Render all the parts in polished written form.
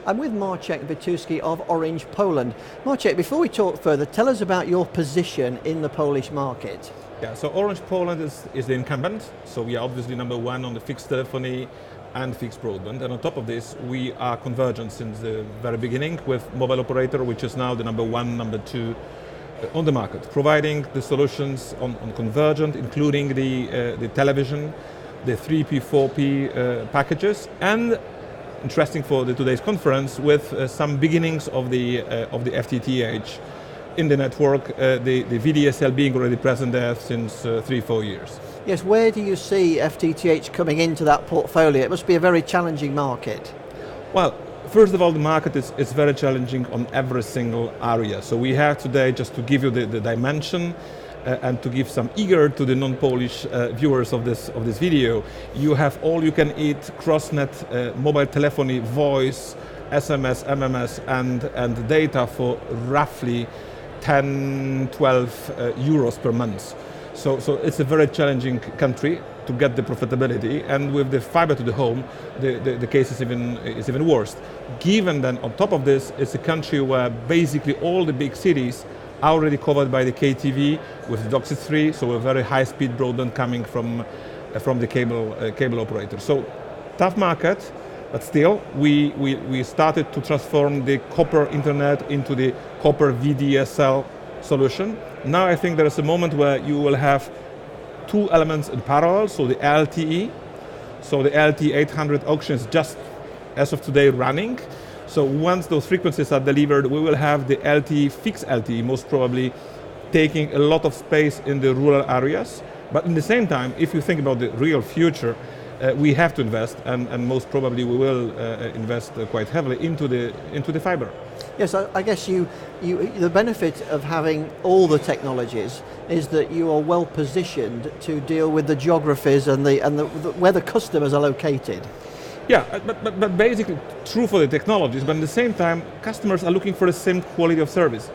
I'm with Maciej Witucki of Orange Poland. Maciej, before we talk further, tell us about your position in the Polish market. Yeah, so Orange Poland is the incumbent, so we are obviously number one on the fixed telephony and fixed broadband, and on top of this we are convergent since the very beginning with mobile operator, which is now the number one, number two on the market, providing the solutions on convergent, including the television, the 3P, 4P packages, and interesting for today's conference, with some beginnings of the FTTH in the network, the VDSL being already present there since 3-4 years. Yes, where do you see FTTH coming into that portfolio? It must be a very challenging market. Well, first of all, the market is very challenging on every single area. So we have today, just to give you the dimension and to give some eager to the non-Polish viewers of this video, you have all you can eat cross-net mobile telephony, voice, SMS, MMS and data for roughly 10-12 euros per month. So it's a very challenging country to get the profitability, and with the fiber to the home, the case is even worse. Given then on top of this, it's a country where basically all the big cities are already covered by the KTV with DOCSIS 3, so a very high-speed broadband coming from the cable operator. So tough market, but still we started to transform the copper internet into the copper VDSL solution. Now I think there is a moment where you will have two elements in parallel, so the LTE, so the LTE 800 auction is just as of today running. So once those frequencies are delivered, we will have the LTE, fixed LTE, most probably taking a lot of space in the rural areas. But in the same time, if you think about the real future, we have to invest, and most probably we will invest quite heavily into the fiber. Yes, I guess the benefit of having all the technologies is that you are well positioned to deal with the geographies and where the customers are located. Yeah, but basically true for the technologies, but at the same time, customers are looking for the same quality of service.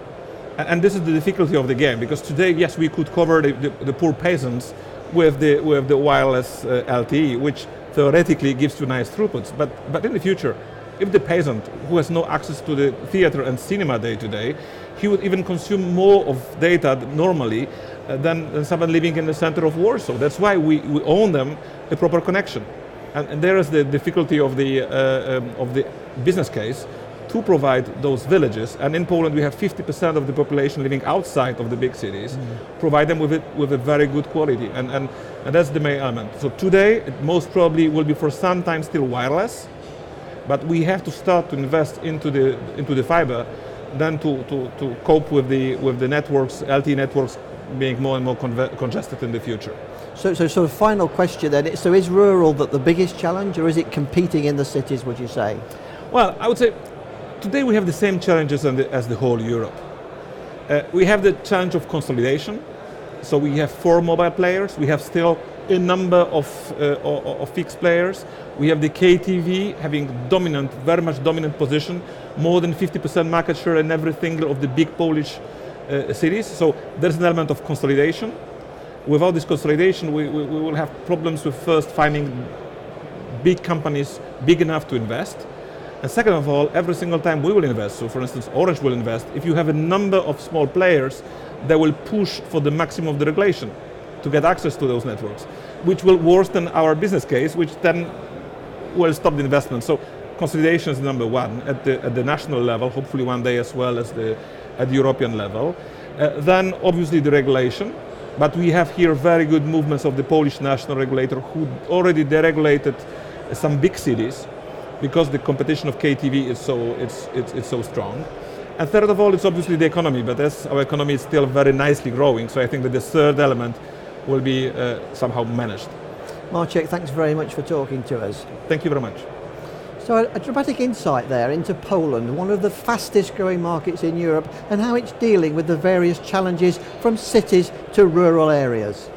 And this is the difficulty of the game, because today, yes, we could cover the poor peasants with the wireless LTE, which theoretically gives you nice throughputs. But in the future, if the peasant who has no access to the theater and cinema day to day, he would even consume more of data normally than someone living in the center of Warsaw. That's why we own them a proper connection. And there is the difficulty of the business case to provide those villages. And in Poland, we have 50% of the population living outside of the big cities, provide them with a very good quality. And that's the main element. So today, it most probably will be for some time still wireless, but we have to start to invest into the fiber, then to cope with the networks, LTE networks, being more and more congested in the future. So sort of final question then, so is rural the biggest challenge, or is it competing in the cities, would you say? Well, I would say today we have the same challenges as the whole Europe. We have the challenge of consolidation. So we have 4 mobile players, we have still a number of fixed players. We have the KTV having very much dominant position, more than 50% market share in every single of the big Polish cities. So there's an element of consolidation. Without this consolidation, we will have problems with first finding big companies big enough to invest. And second of all, every single time we will invest, so for instance, Orange will invest, if you have a number of small players that will push for the maximum of the regulation to get access to those networks, which will worsen our business case, which then will stop the investment. So consolidation is number one at the national level, hopefully one day as well as at the European level. Then obviously the regulation, but we have here very good movements of the Polish national regulator who already deregulated some big cities because the competition of KTV is so strong. And third of all, it's obviously the economy, but as our economy is still very nicely growing, so I think that the third element will be somehow managed. Maciej, thanks very much for talking to us. Thank you very much. So a dramatic insight there into Poland, one of the fastest growing markets in Europe, and how it's dealing with the various challenges from cities to rural areas.